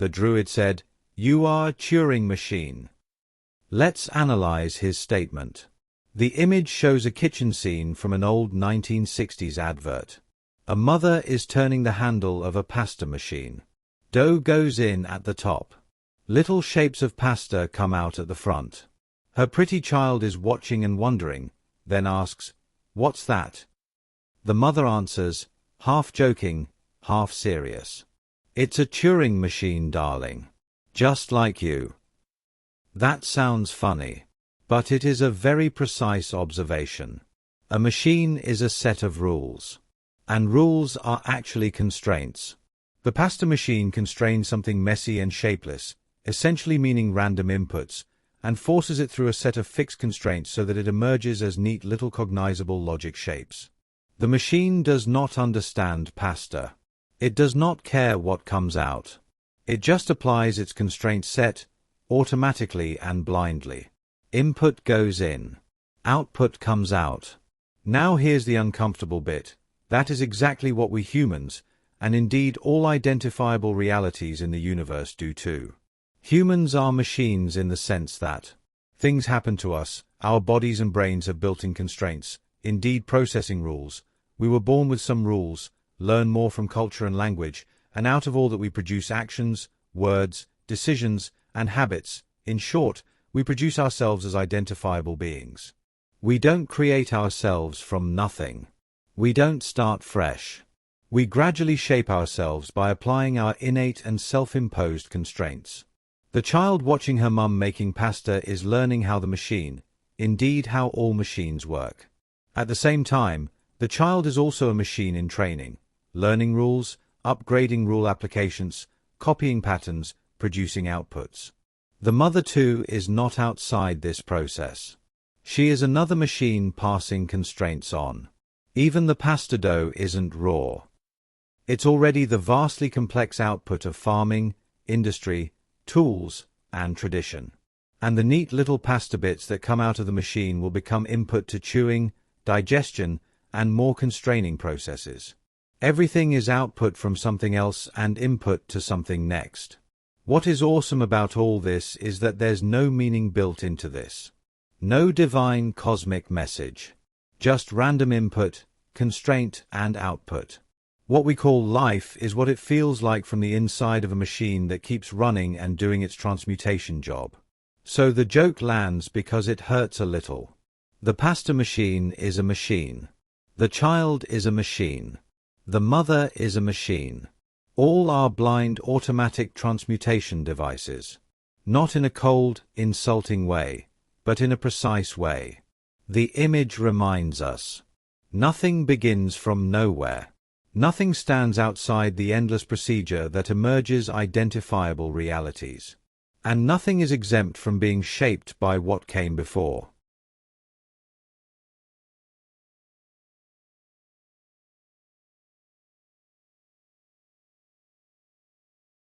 The Druid said, "You are a Turing machine." Let's analyze his statement. The image shows a kitchen scene from an old 1960s advert. A mother is turning the handle of a pasta machine. Dough goes in at the top. Little shapes of pasta come out at the front. Her pretty child is watching and wondering, then asks, "What's that?" The mother answers, half joking, half serious, "It's a Turing machine, darling. Just like you." That sounds funny, but it is a very precise observation. A machine is a set of rules, and rules are actually constraints. The pasta machine constrains something messy and shapeless, essentially meaning random inputs, and forces it through a set of fixed constraints so that it emerges as neat little cognizable logic shapes. The machine does not understand pasta. It does not care what comes out. It just applies its constraint set, automatically and blindly. Input goes in. Output comes out. Now here's the uncomfortable bit. That is exactly what we humans, and indeed all identifiable realities in the universe, do too. Humans are machines in the sense that things happen to us, our bodies and brains have built-in constraints, indeed processing rules. We were born with some rules, learn more from culture and language, and out of all that we produce actions, words, decisions, and habits. In short, we produce ourselves as identifiable beings. We don't create ourselves from nothing. We don't start fresh. We gradually shape ourselves by applying our innate and self-imposed constraints. The child watching her mum making pasta is learning how the machine, indeed how all machines work. At the same time, the child is also a machine in training, learning rules, upgrading rule applications, copying patterns, producing outputs. The mother too is not outside this process. She is another machine passing constraints on. Even the pasta dough isn't raw. It's already the vastly complex output of farming, industry, tools, and tradition. And the neat little pasta bits that come out of the machine will become input to chewing, digestion, and more constraining processes. Everything is output from something else and input to something next. What is awesome about all this is that there's no meaning built into this. No divine cosmic message. Just random input, constraint, and output. What we call life is what it feels like from the inside of a machine that keeps running and doing its transmutation job. So the joke lands because it hurts a little. The pasta machine is a machine. The child is a machine. The mother is a machine. All are blind automatic transmutation devices. Not in a cold, insulting way, but in a precise way. The image reminds us. Nothing begins from nowhere. Nothing stands outside the endless procedure that emerges identifiable realities. And nothing is exempt from being shaped by what came before.